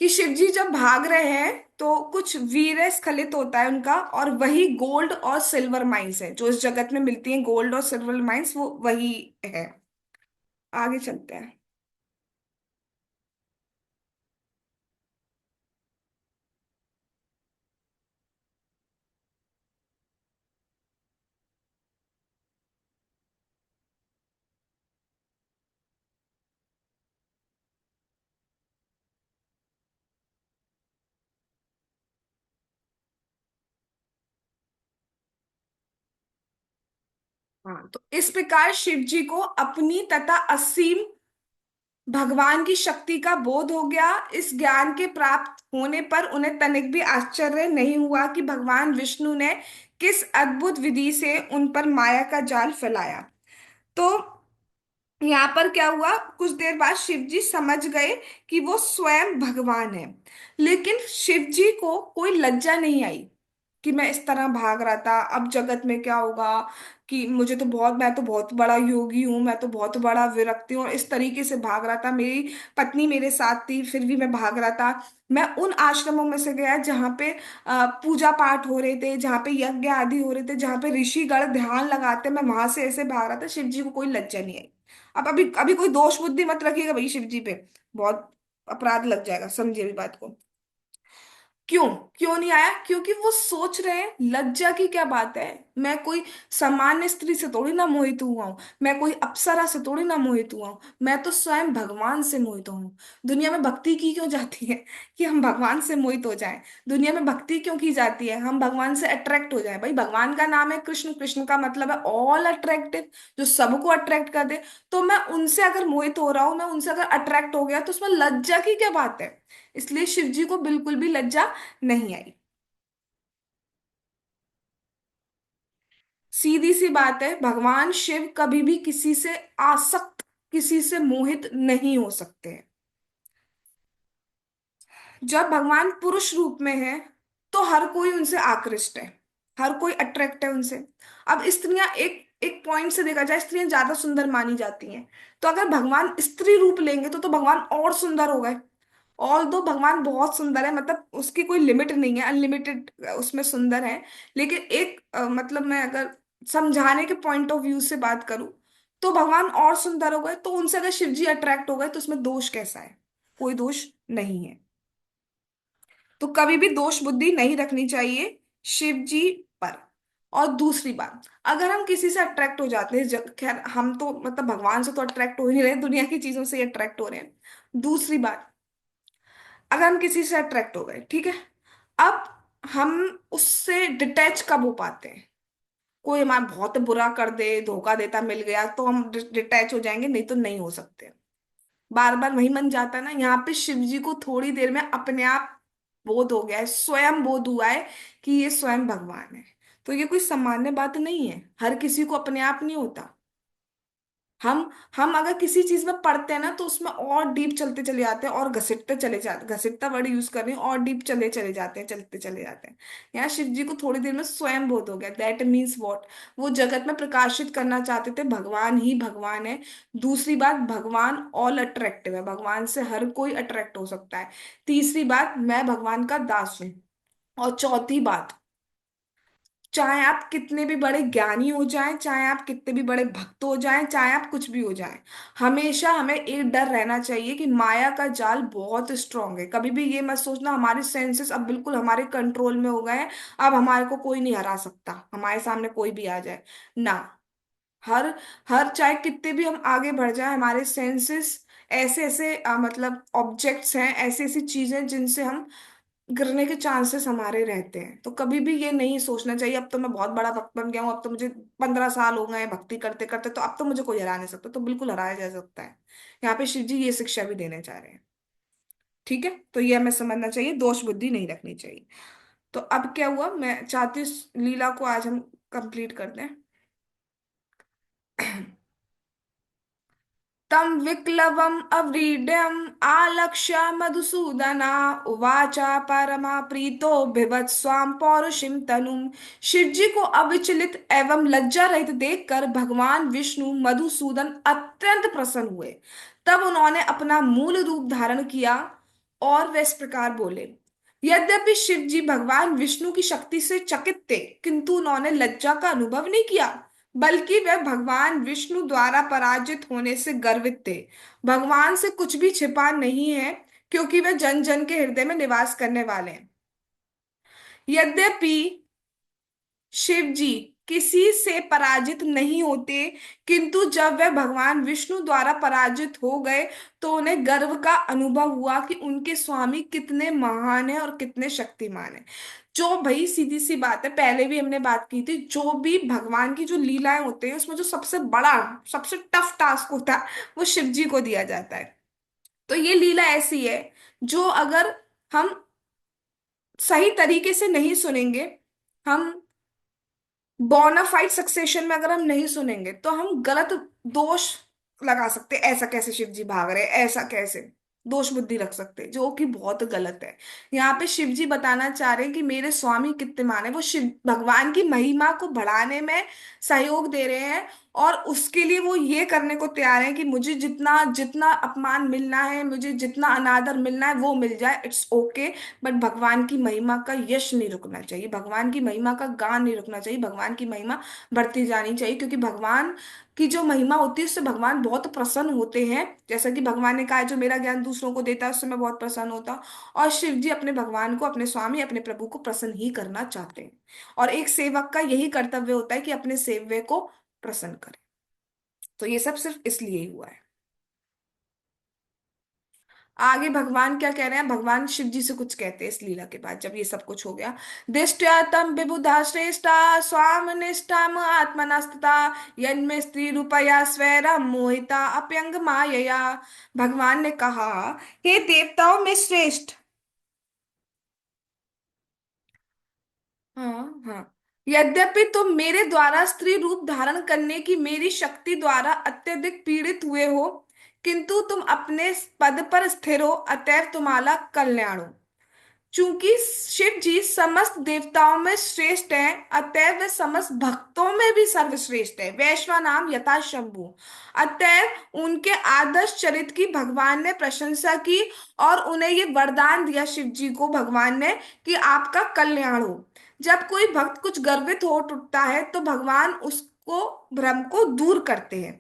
शिव जी जब भाग रहे हैं तो कुछ वीर स्खलित होता है उनका, और वही गोल्ड और सिल्वर माइंस है जो इस जगत में मिलती हैं, गोल्ड और सिल्वर माइंस वो वही है। आगे चलते हैं। हाँ तो इस प्रकार शिव जी को अपनी तथा असीम भगवान की शक्ति का बोध हो गया। इस ज्ञान के प्राप्त होने पर उन्हें तनिक भी आश्चर्य नहीं हुआ कि भगवान विष्णु ने किस अद्भुत विधि से उन पर माया का जाल फैलाया। तो यहाँ पर क्या हुआ, कुछ देर बाद शिव जी समझ गए कि वो स्वयं भगवान है, लेकिन शिव जी को कोई लज्जा नहीं आई कि मैं इस तरह भाग रहा था, अब जगत में क्या होगा, कि मुझे तो बहुत, मैं तो बहुत बड़ा योगी हूँ, मैं तो बहुत बड़ा विरक्ति हूँ, और इस तरीके से भाग रहा था, मेरी पत्नी मेरे साथ थी फिर भी मैं भाग रहा था। मैं उन आश्रमों में से गया जहाँ पे पूजा पाठ हो रहे थे, जहाँ पे यज्ञ आदि हो रहे थे, जहाँ पे ऋषिगण ध्यान लगाते, मैं वहां से ऐसे भाग रहा था, शिव जी को कोई लज्जा नहीं आई। अब अभी अभी कोई दोष बुद्धि मत रखिएगा भाई शिव जी पे, बहुत अपराध लग जाएगा, समझिए अभी बात को। क्यों, क्यों नहीं आया, क्योंकि वो सोच रहे हैं लज्जा की क्या बात है, मैं कोई सामान्य स्त्री से थोड़ी ना मोहित हुआ हूं, मैं कोई अप्सरा से थोड़ी ना मोहित हुआ हूं, मैं तो स्वयं भगवान से मोहित हूं। दुनिया में भक्ति की क्यों जाती है, कि हम भगवान से मोहित हो जाएं। दुनिया में भक्ति क्यों की जाती है, हम भगवान से अट्रैक्ट हो जाए, भाई भगवान का नाम है कृष्ण, कृष्ण का मतलब है ऑल अट्रैक्टिव, जो सबको अट्रैक्ट कर दे। तो मैं उनसे अगर मोहित हो रहा हूं, मैं उनसे अगर अट्रैक्ट हो गया, तो उसमें लज्जा की क्या बात है। इसलिए शिव जी को बिल्कुल भी लज्जा नहीं आई। सीधी सी बात है, भगवान शिव कभी भी किसी से आसक्त, किसी से मोहित नहीं हो सकते हैं। जब भगवान पुरुष रूप में है तो हर कोई उनसे आकृष्ट है, हर कोई अट्रैक्ट है उनसे। अब स्त्रियां एक एक पॉइंट से देखा जाए, स्त्रियां ज्यादा सुंदर मानी जाती हैं, तो अगर भगवान स्त्री रूप लेंगे तो भगवान और सुंदर हो गए। ऑल दो भगवान बहुत सुंदर है, मतलब उसकी कोई लिमिट नहीं है, अनलिमिटेड उसमें सुंदर है। लेकिन एक मतलब मैं अगर समझाने के पॉइंट ऑफ व्यू से बात करूं, तो भगवान और सुंदर हो गए, तो उनसे अगर शिव जी अट्रैक्ट हो गए तो उसमें दोष कैसा है, कोई दोष नहीं है। तो कभी भी दोष बुद्धि नहीं रखनी चाहिए शिव जी पर। और दूसरी बात, अगर हम किसी से अट्रैक्ट हो जाते हैं, खैर हम तो मतलब भगवान से तो अट्रैक्ट हो ही नहीं रहे, दुनिया की चीजों से अट्रैक्ट हो रहे हैं। दूसरी बात, अगर हम किसी से अट्रैक्ट हो गए, ठीक है, अब हम उससे डिटैच कब हो पाते हैं? कोई हमारा बहुत बुरा कर दे, धोखा देता मिल गया, तो हम डिटैच हो जाएंगे, नहीं तो नहीं हो सकते। बार बार वही मन जाता है ना। यहाँ पे शिव जी को थोड़ी देर में अपने आप बोध हो गया है, स्वयं बोध हुआ है कि ये स्वयं भगवान है। तो ये कोई सामान्य बात नहीं है, हर किसी को अपने आप नहीं होता। हम अगर किसी चीज में पढ़ते हैं ना, तो उसमें और डीप चलते चले जाते हैं, और घसीटते चले जाते, घसीटता वर्ड यूज कर रही हूँ, और डीप चले चले जाते हैं, चलते चले जाते हैं। यहाँ शिव जी को थोड़ी देर में स्वयं बोध हो गया। दैट मीन्स वॉट, वो जगत में प्रकाशित करना चाहते थे भगवान ही भगवान है। दूसरी बात, भगवान ऑल अट्रैक्टिव है, भगवान से हर कोई अट्रैक्ट हो सकता है। तीसरी बात, मैं भगवान का दास हूँ। और चौथी बात, चाहे आप कितने भी बड़े ज्ञानी हो जाएं, चाहे आप कितने भी बड़े भक्त हो जाएं, चाहे आप कुछ भी हो जाएं, हमेशा हमें एक डर रहना चाहिए कि माया का जाल बहुत स्ट्रांग है। कभी भी ये मत सोचना हमारे सेंसेस अब बिल्कुल हमारे कंट्रोल में हो गए हैं, अब हमारे को कोई नहीं हरा सकता, हमारे सामने कोई भी आ जाए ना। हर हर चाहे कितने भी हम आगे बढ़ जाए, हमारे सेंसेस ऐसे ऐसे मतलब ऑब्जेक्ट्स हैं, ऐसी ऐसी चीजें जिनसे हम गिरने के चांसेस हमारे रहते हैं। तो कभी भी ये नहीं सोचना चाहिए अब तो मैं बहुत बड़ा भक्त बन गया हूँ, अब तो मुझे 15 साल हो गए हैं भक्ति करते करते, तो अब तो मुझे कोई हरा नहीं सकता। तो बिल्कुल हराया जा सकता है। यहाँ पे शिव जी ये शिक्षा भी देने चाह रहे हैं। ठीक है, तो ये हमें समझना चाहिए, दोष बुद्धि नहीं रखनी चाहिए। तो अब क्या हुआ, मैं चाहती हूँ इस लीला को आज हम कंप्लीट कर दें। तं विक्लवम् अव्रीड्यम् आलक्ष्य मधुसूदना उवाच परमा प्रीतो बिभत् स्वाम पौरुषिं तनुम। शिवजी को अविचलित एवं लज्जा रहित देखकर भगवान विष्णु मधुसूदन अत्यंत प्रसन्न हुए। तब उन्होंने अपना मूल रूप धारण किया और वे इस प्रकार बोले। यद्यपि शिव जी भगवान विष्णु की शक्ति से चकित थे, किंतु उन्होंने लज्जा का अनुभव नहीं किया, बल्कि वे भगवान विष्णु द्वारा पराजित होने से गर्वित थे। भगवान से कुछ भी छिपा नहीं है, क्योंकि वे जन जन के हृदय में निवास करने वाले हैं। यद्यपि शिव जी किसी से पराजित नहीं होते, किंतु जब वे भगवान विष्णु द्वारा पराजित हो गए, तो उन्हें गर्व का अनुभव हुआ कि उनके स्वामी कितने महान हैं और कितने शक्तिमान हैं। जो भाई सीधी सी बात है, पहले भी हमने बात की थी, जो भी भगवान की जो लीलाएं होते हैं उसमें जो सबसे बड़ा, सबसे टफ टास्क होता है, वो शिव जी को दिया जाता है। तो ये लीला ऐसी है, जो अगर हम सही तरीके से नहीं सुनेंगे, हम बोनाफाइड सक्सेशन में अगर हम नहीं सुनेंगे, तो हम गलत दोष लगा सकते हैं। ऐसा कैसे शिव जी भाग रहे, ऐसा कैसे दोष बुद्धि रख सकते हैं, जो कि बहुत गलत है। यहाँ पे शिव जी बताना चाह रहे हैं कि मेरे स्वामी कितने मान है, वो शिव भगवान की महिमा को बढ़ाने में सहयोग दे रहे हैं। और उसके लिए वो ये करने को तैयार हैं कि मुझे जितना जितना अपमान मिलना है, मुझे जितना अनादर मिलना है वो मिल जाए, इट्स ओके। बट भगवान की महिमा का यश नहीं रुकना चाहिए, भगवान की महिमा का गान नहीं रुकना चाहिए, भगवान की महिमा बढ़ती जानी चाहिए। क्योंकि भगवान की जो महिमा होती है उससे भगवान बहुत प्रसन्न होते हैं। जैसा कि भगवान ने कहा है, जो मेरा ज्ञान दूसरों को देता है उससे मैं बहुत प्रसन्न होता हूँ। और शिव जी अपने भगवान को, अपने स्वामी, अपने प्रभु को प्रसन्न ही करना चाहते हैं। और एक सेवक का यही कर्तव्य होता है कि अपने सेव्य को प्रसन्न करे। तो ये सब सिर्फ इसलिए ही हुआ है। आगे भगवान क्या कह रहे हैं, भगवान शिव जी से कुछ कहते हैं इस लीला के बाद, जब ये सब कुछ हो गया। दिष्ट्या तम विबुधा श्रेष्ठा स्वाम निष्ठाम आत्मनस्तता यन्मे स्त्री रूपया स्वैरा मोहिता अप्यंग मायया। भगवान ने कहा, हे देवताओं में श्रेष्ठ। हाँ हाँ, यद्यपि तुम मेरे द्वारा स्त्री रूप धारण करने की मेरी शक्ति द्वारा अत्यधिक पीड़ित हुए हो, किंतु तुम अपने पद पर स्थिर हो, अतएव तुम्हारा कल्याण हो। चूंकि शिव जी समस्त देवताओं में श्रेष्ठ हैं, अतएव वे समस्त भक्तों में भी सर्वश्रेष्ठ है, वैश्वा नाम यथा शंभु। अतएव उनके आदर्श चरित्र की भगवान ने प्रशंसा की, और उन्हें ये वरदान दिया शिव जी को भगवान ने, कि आपका कल्याण हो। जब कोई भक्त कुछ गर्वित हो उठता है, तो भगवान उसको भ्रम को दूर करते हैं।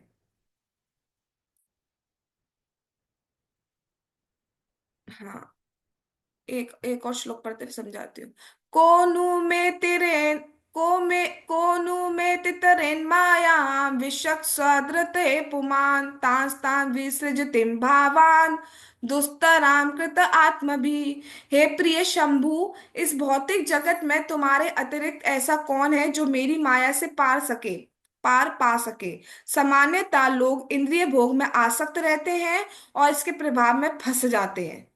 हाँ, एक एक और श्लोक पढ़ते हुए समझाती हूँ। कोनु में तेरे को नु में तितरेन मायां विशक स्वदृते पुमान तांस्तान विसृजतिम भावान दुस्तराम कृत आत्मभि। हे प्रिय शंभु, इस भौतिक जगत में तुम्हारे अतिरिक्त ऐसा कौन है जो मेरी माया से पार पा सके। सामान्यतः लोग इंद्रिय भोग में आसक्त रहते हैं और इसके प्रभाव में फंस जाते हैं।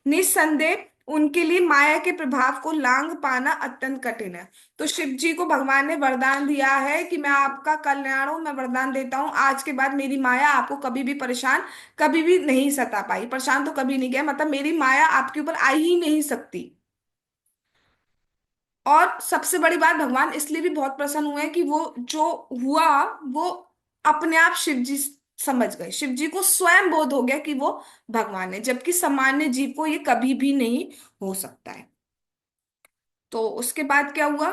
निस्संदेह उनके लिए माया के प्रभाव को लांग पाना अत्यंत कठिन है। तो शिव जी को भगवान ने वरदान दिया है कि मैं आपका कल्याण हूं, मैं वरदान देता हूं, आज के बाद मेरी माया आपको कभी भी परेशान, कभी भी नहीं सता पाई। परेशान तो कभी नहीं किया, मतलब मेरी माया आपके ऊपर आ ही नहीं सकती। और सबसे बड़ी बात, भगवान इसलिए भी बहुत प्रसन्न हुए कि वो जो हुआ वो अपने आप शिव जी समझ गए। शिव जी को स्वयं बोध हो गया कि वो भगवान है, जबकि सामान्य जीव को ये कभी भी नहीं हो सकता है। तो उसके बाद क्या हुआ।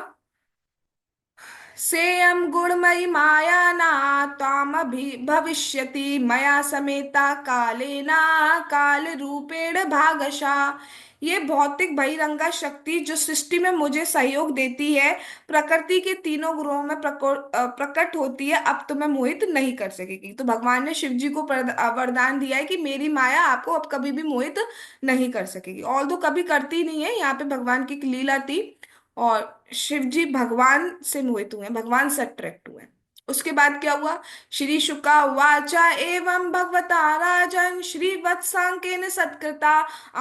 सेयं गुणमयी माया न त्वामभि भविष्यति मया समेता कालेना काल रूपेण भागशा। ये भौतिक बहिरंगा शक्ति जो सृष्टि में मुझे सहयोग देती है, प्रकृति के तीनों गुणों में प्रकट होती है, अब तुम्हें मोहित नहीं कर सकेगी। तो भगवान ने शिव जी को वरदान दिया है कि मेरी माया आपको अब कभी भी मोहित नहीं कर सकेगी। और तो कभी करती नहीं है, यहाँ पे भगवान की एक लीला थी। और शिव जी भगवान से मोहित हुए, भगवान से अट्रैक्ट हुए। उसके बाद क्या हुआ। श्री शुका वाचा एवं भगवता राजन श्री वत्सांकेन सत्कृता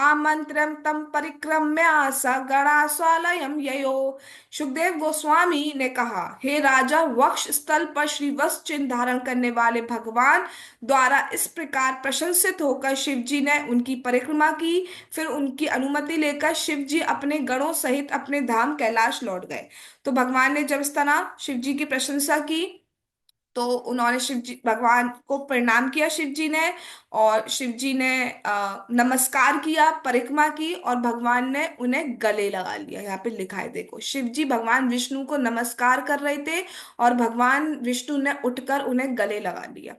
आमंत्रम तम परिक्रम्य स गणा स्वालयम ययो। सुखदेव गोस्वामी ने कहा, हे राजा, वक्ष स्थल पर श्री वत्स चिन्ह धारण करने वाले भगवान द्वारा इस प्रकार प्रशंसित होकर शिव जी ने उनकी परिक्रमा की। फिर उनकी अनुमति लेकर शिव जी अपने गणों सहित अपने धाम कैलाश लौट गए। तो भगवान ने जब इस तरह शिव जी की प्रशंसा की, तो उन्होंने शिव जी भगवान को प्रणाम किया शिव जी ने। और शिव जी ने नमस्कार किया, परिक्रमा की, और भगवान ने उन्हें गले लगा लिया। यहाँ पे लिखा है, देखो, शिव जी भगवान विष्णु को नमस्कार कर रहे थे और भगवान विष्णु ने उठकर उन्हें गले लगा लिया।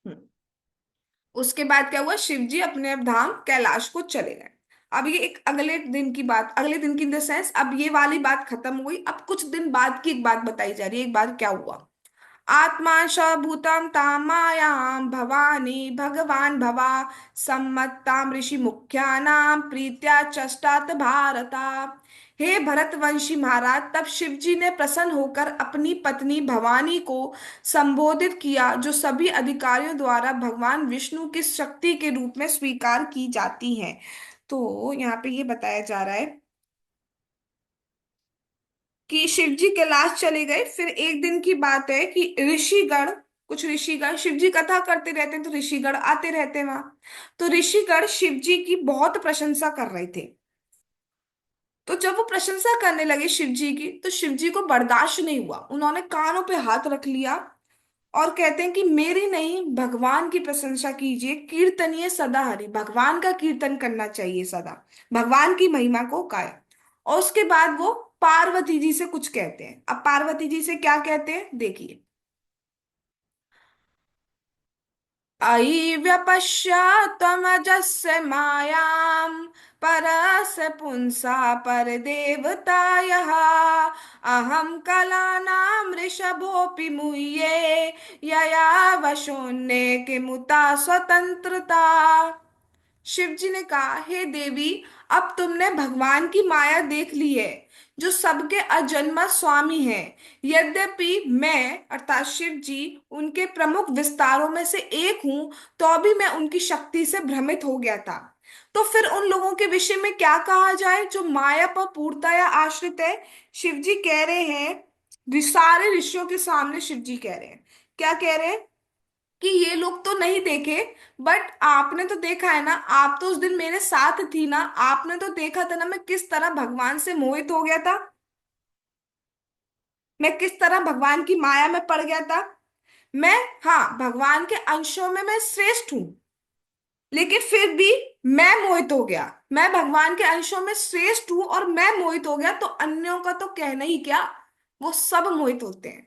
हम्म। उसके बाद क्या हुआ, शिव जी अपने धाम कैलाश को चले गए। अब ये एक अगले दिन की बात, अगले दिन की इन द सेंस, अब ये वाली बात खत्म हुई। अब कुछ दिन बाद की एक बात बताई जा रही है। एक बार क्या हुआ। आत्मा श भूतं तां मायां भवानी भगवान भवा सम्मत्तां ऋषि मुख्यानां प्रीत्या चष्टात भारता। हे भरतवंशी महाराज, तब शिव जी ने प्रसन्न होकर अपनी पत्नी भवानी को संबोधित किया, जो सभी अधिकारियों द्वारा भगवान विष्णु की शक्ति के रूप में स्वीकार की जाती हैं। तो यहाँ पे ये बताया जा रहा है कि शिव जी कैलाश चले गए। फिर एक दिन की बात है कि ऋषिगण, कुछ ऋषिगण, शिव जी कथा करते रहते हैं तो ऋषिगण आते रहते हैं वहां। तो ऋषिगण शिव जी की बहुत प्रशंसा कर रहे थे। तो जब वो प्रशंसा करने लगे शिव जी की, तो शिव जी को बर्दाश्त नहीं हुआ। उन्होंने कानों पे हाथ रख लिया और कहते हैं कि मेरी नहीं, भगवान की प्रशंसा कीजिए, कीर्तनीय सदा हरि, भगवान का कीर्तन करना चाहिए सदा, भगवान की महिमा को गाए। और उसके बाद वो पार्वती जी से कुछ कहते हैं। अब पार्वती जी से क्या कहते हैं, देखिए। अयि व्यपश्य त्वमजस्य मायां परस्य पुंसा परदेवतायः अहं कलानां ऋषभोऽपि मुह्ये यया वशोन्ये किमुता स्वतंत्रता। शिव जी ने कहा, हे देवी, अब तुमने भगवान की माया देख ली है, जो सबके अजन्मा स्वामी है। यद्यपि मैं अर्थात शिव जी उनके प्रमुख विस्तारों में से एक हूं, तो भी मैं उनकी शक्ति से भ्रमित हो गया था। तो फिर उन लोगों के विषय में क्या कहा जाए जो माया पर पूर्णतया आश्रित है। शिव जी कह रहे हैं, सारे ऋषियों के सामने शिव जी कह रहे हैं, क्या कह रहे हैं कि ये लोग तो नहीं देखे, बट आपने तो देखा है ना, आप तो उस दिन मेरे साथ थी ना, आपने तो देखा था ना मैं किस तरह भगवान से मोहित हो गया था, मैं किस तरह भगवान की माया में पड़ गया था। मैं, हाँ, भगवान के अंशों में मैं श्रेष्ठ हूं, लेकिन फिर भी मैं मोहित हो गया। मैं भगवान के अंशों में श्रेष्ठ हूं और मैं मोहित हो गया, तो अन्यों का तो कहना ही क्या, वो सब मोहित होते हैं।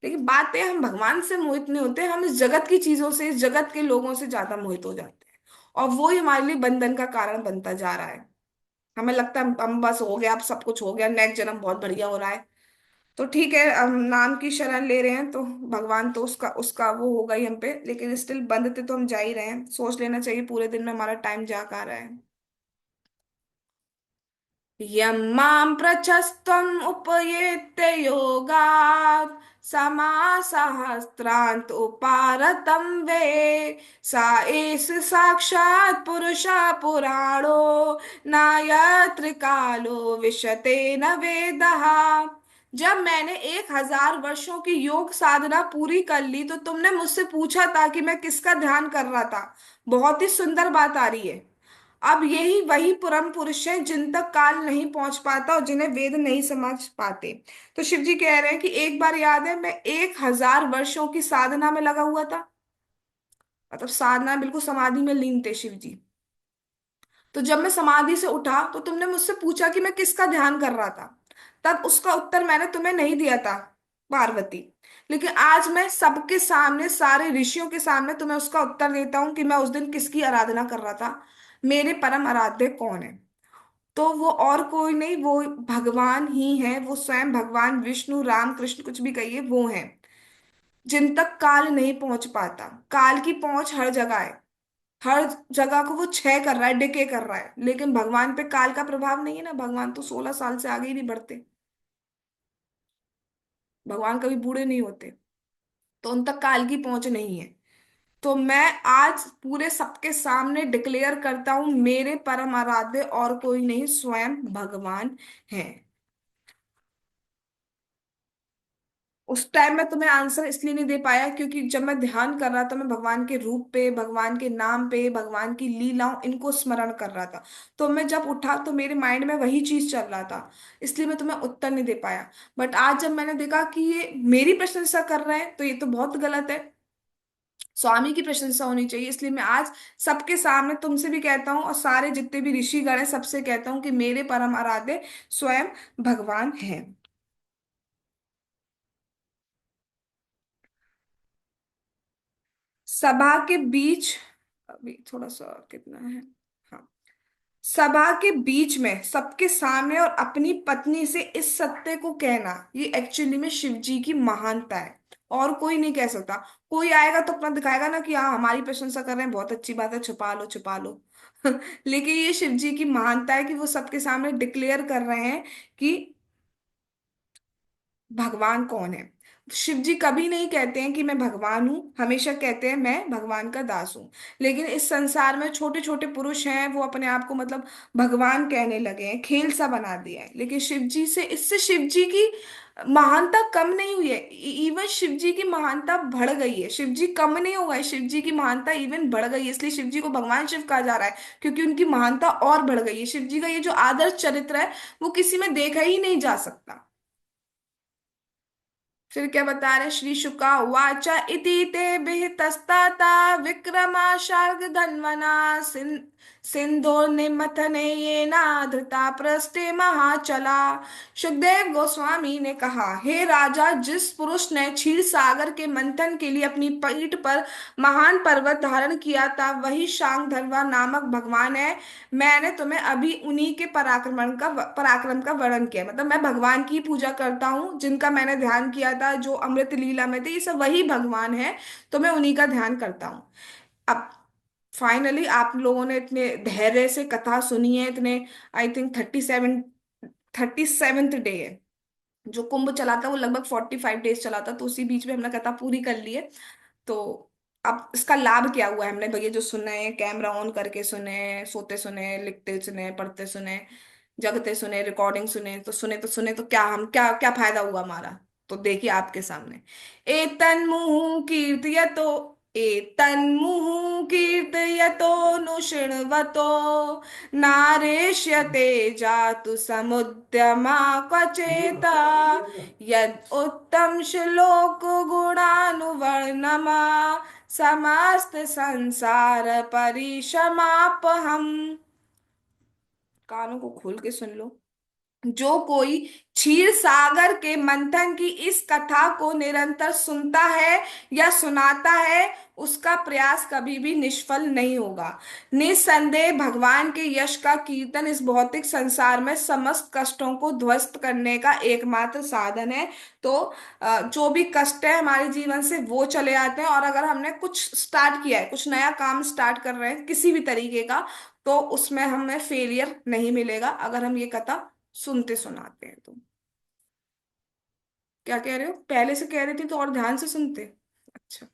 लेकिन बात है, हम भगवान से मोहित नहीं होते, हम इस जगत की चीजों से, इस जगत के लोगों से ज्यादा मोहित हो जाते हैं। और वो ही हमारे लिए बंधन का कारण बनता जा रहा है। हमें लगता है हम बस हो गया, अब सब कुछ हो गया, नेक्स्ट जन्म बहुत बढ़िया हो रहा है। तो ठीक है, हम नाम की शरण ले रहे हैं तो भगवान तो उसका उसका वो होगा ही हम पे, लेकिन स्टिल बंधते तो हम जा ही रहे हैं। सोच लेना चाहिए पूरे दिन में हमारा टाइम जा कहाँ रहा है। यं मां प्रच्छस्त्वम् उपयेत्य योगात् समासहस्रान्त उपारतं वे सा एष साक्षात् पुरुषः पुराणो नायत्र कालो विशते न वेदः। जब मैंने 1,000 वर्षों की योग साधना पूरी कर ली तो तुमने मुझसे पूछा था कि मैं किसका ध्यान कर रहा था। बहुत ही सुंदर बात आ रही है। अब यही वही परम पुरुष है जिन तक काल नहीं पहुंच पाता और जिन्हें वेद नहीं समझ पाते। तो शिव जी कह रहे हैं कि एक बार याद है, मैं 1,000 वर्षों की साधना में लगा हुआ था। मतलब साधना बिल्कुल समाधि में लीन थे शिव जी। तो जब मैं समाधि से उठा तो तुमने मुझसे पूछा कि मैं किसका ध्यान कर रहा था। तब उसका उत्तर मैंने तुम्हें नहीं दिया था, पार्वती। लेकिन आज मैं सबके सामने, सारे ऋषियों के सामने तुम्हें उसका उत्तर देता हूँ कि मैं उस दिन किसकी आराधना कर रहा था। मेरे परम आराध्य कौन है? तो वो और कोई नहीं, वो भगवान ही है। वो स्वयं भगवान विष्णु, राम, कृष्ण, कुछ भी कहिए, वो हैं जिन तक काल नहीं पहुंच पाता। काल की पहुंच हर जगह है। हर जगह को वो क्षय कर रहा है, डिके कर रहा है, लेकिन भगवान पे काल का प्रभाव नहीं है ना। भगवान तो 16 साल से आगे ही नहीं बढ़ते। भगवान कभी बूढ़े नहीं होते। तो उन तक काल की पहुंच नहीं है। तो मैं आज पूरे सबके सामने डिक्लेयर करता हूं, मेरे परम आराध्य और कोई नहीं, स्वयं भगवान है। उस टाइम में तुम्हें आंसर इसलिए नहीं दे पाया क्योंकि जब मैं ध्यान कर रहा था, मैं भगवान के रूप पे, भगवान के नाम पे, भगवान की लीलाओं, इनको स्मरण कर रहा था। तो मैं जब उठा तो मेरे माइंड में वही चीज चल रहा था। इसलिए मैं तुम्हें उत्तर नहीं दे पाया। बट आज जब मैंने देखा कि ये मेरी प्रशंसा कर रहे हैं तो ये तो बहुत गलत है। स्वामी की प्रशंसा होनी चाहिए। इसलिए मैं आज सबके सामने तुमसे भी कहता हूँ और सारे जितने भी ऋषिगण हैं सबसे कहता हूँ कि मेरे परम आराध्य स्वयं भगवान है। सभा के बीच, अभी थोड़ा सा कितना है, हाँ, सभा के बीच में सबके सामने और अपनी पत्नी से इस सत्य को कहना, ये एक्चुअली में शिव जी की महानता है। और कोई नहीं कह सकता। कोई आएगा तो अपना दिखाएगा ना कि हाँ हमारी प्रशंसा कर रहे हैं, बहुत अच्छी बात है, छुपा लो छुपा लो। लेकिन ये शिव जी की महानता है कि वो सबके सामने डिक्लेयर कर रहे हैं कि भगवान कौन है। शिव जी कभी नहीं कहते हैं कि मैं भगवान हूं, हमेशा कहते हैं मैं भगवान का दास हूं। लेकिन इस संसार में छोटे छोटे पुरुष हैं, वो अपने आप को मतलब भगवान कहने लगे हैं, खेल सा बना दिया है। लेकिन शिव जी से, इससे शिव जी की महानता कम नहीं हुई है। इवन शिव जी की महानता बढ़ गई है। शिव जी कम नहीं हो गए, शिव जी की महानता इवन बढ़ गई है। इसलिए शिव जी को भगवान शिव कहा जा रहा है, क्योंकि उनकी महानता और बढ़ गई है। शिव जी का ये जो आदर्श चरित्र है वो किसी में देखा ही नहीं जा सकता। फिर क्या बता रहे, श्री शुका वाचा इति ते बिहतस्ताता विक्रमाशार्ग धन्वना सिंधो निमथने ये ना धृता प्रस्ते महाचला। सुखदेव गोस्वामी ने कहा, हे राजा, जिस पुरुष ने क्षीर सागर के मंथन के लिए अपनी पीठ पर महान पर्वत धारण किया था वही शांग धनवा नामक भगवान है। मैंने तुम्हें अभी उन्हीं के पराक्रम का वर्णन किया। मतलब मैं भगवान की पूजा करता हूँ, जिनका मैंने ध्यान किया था, जो अमृत लीला में थे, ये सब वही भगवान है। तो मैं उन्हीं का ध्यान करता हूँ। अब फाइनली आप लोगों ने इतने धैर्य से कथा सुनी है, इतने, आई थिंक 37th डे है। जो कुंभ चला था वो लगभग 45 डेज चला था, तो उसी बीच में हमने कथा पूरी कर ली है। तो अब इसका लाभ क्या हुआ है? हमने भैया जो सुने, कैमरा ऑन करके सुने, सोते सुने, लिखते सुने, पढ़ते सुने, जगते सुने, रिकॉर्डिंग सुने, तो सुने तो क्या, हम क्या क्या फायदा हुआ हमारा? तो देखिए आपके सामने, एतन्मुः कीर्तयतो, एतन्मुः कीर्तयतो नु शृण्वतो नारेष्यते जातु समुद्यमा क्वचेता यद उत्तम श्लोक गुणानुवर्णमा समस्त संसार परिसमापहम्। कानों को खोल के सुन लो। जो कोई क्षीर सागर के मंथन की इस कथा को निरंतर सुनता है या सुनाता है, उसका प्रयास कभी भी निष्फल नहीं होगा। निस्संदेह भगवान के यश का कीर्तन इस भौतिक संसार में समस्त कष्टों को ध्वस्त करने का एकमात्र साधन है। तो जो भी कष्ट है हमारे जीवन से वो चले आते हैं, और अगर हमने कुछ स्टार्ट किया है, कुछ नया काम स्टार्ट कर रहे हैं किसी भी तरीके का, तो उसमें हमें फेलियर नहीं मिलेगा अगर हम ये कथा सुनते सुनाते हैं तो। क्या कह रहे हो, पहले से कह रही थी तो और ध्यान से सुनते। अच्छा।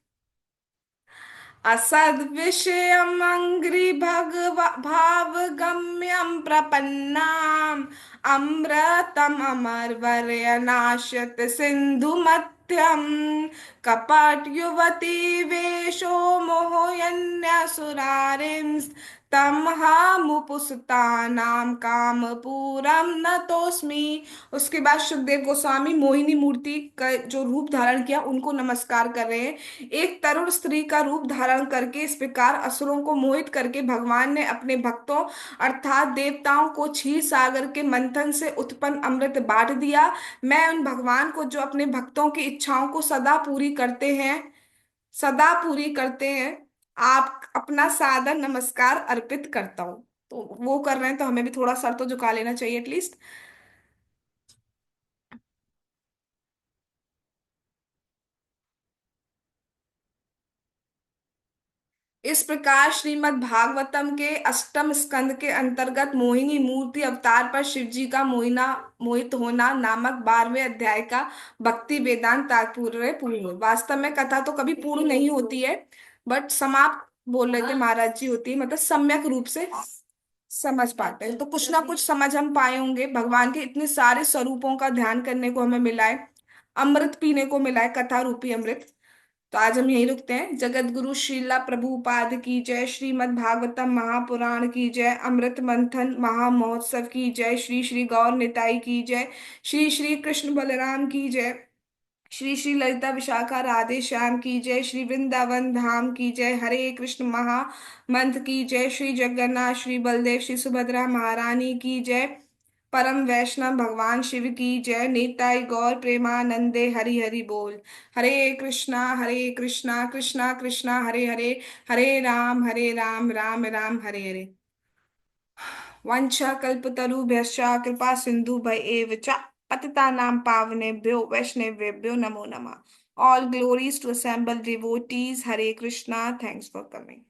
असद विषयम अंग्रि भगवा भाव गम्यम प्रपन्नाम अमृतम अमर नाशत सिंधु मध्यम कपट युवती वेशो मोहयन्यसुरारिं तमहामुपसुतानाम काम पूरम न तोस्मि। उसके बाद सुखदेव गोस्वामी मोहिनी मूर्ति का जो रूप धारण किया उनको नमस्कार कर रहे हैं। एक तरुण स्त्री का रूप धारण करके इस प्रकार असुरों को मोहित करके भगवान ने अपने भक्तों अर्थात देवताओं को क्षीर सागर के मंथन से उत्पन्न अमृत बांट दिया। मैं उन भगवान को जो अपने भक्तों की इच्छाओं को सदा पूरी करते हैं, आप अपना सादर नमस्कार अर्पित करता हूँ। तो वो कर रहे हैं तो हमें भी थोड़ा सर तो झुका लेना चाहिए एटलीस्ट। इस प्रकार श्रीमद् भागवतम के अष्टम स्कंद के अंतर्गत मोहिनी मूर्ति अवतार पर शिव जी का मोहित होना नामक 12वें अध्याय का भक्ति वेदांत तात्पर्य पूर्ण हुआ। वास्तव में कथा तो कभी पूर्ण नहीं होती है, बट समाप्त बोल रहे थे महाराज जी होती है, मतलब सम्यक रूप से समझ पाते हैं। तो कुछ ना कुछ समझ हम पाए होंगे, भगवान के इतने सारे स्वरूपों का ध्यान करने को हमें मिला है, अमृत पीने को मिला है, कथा रूपी अमृत। तो आज हम यहीं रुकते हैं। जगत गुरु श्रीला प्रभुपाद की जय, श्रीमद् भागवतम महापुराण की जय, अमृत मंथन महामहोत्सव की जय, श्री श्री गौर निताई की जय, श्री श्री कृष्ण बलराम की जय, श्री श्री ललिता विशाखा राधे श्याम की जय, श्री वृंदावन धाम की जय, हरे कृष्ण महा मंत्र की जय, श्री जगन्नाथ श्री बलदेव श्री सुभद्रा महारानी की जय, परम वैष्णव भगवान शिव की जय, निताई गौर प्रेमानंदे हरि हरि बोल। हरे कृष्णा कृष्णा कृष्णा हरे हरे, हरे राम राम राम हरे हरे। वंशा कल्पतरुभ्यश्च कृपा सिंधु भय एव च पतितानां पावनेभ्यो वैष्णवेभ्यो नमो नमः। All glories to assembled devotees. Hare Krishna. Thanks for coming.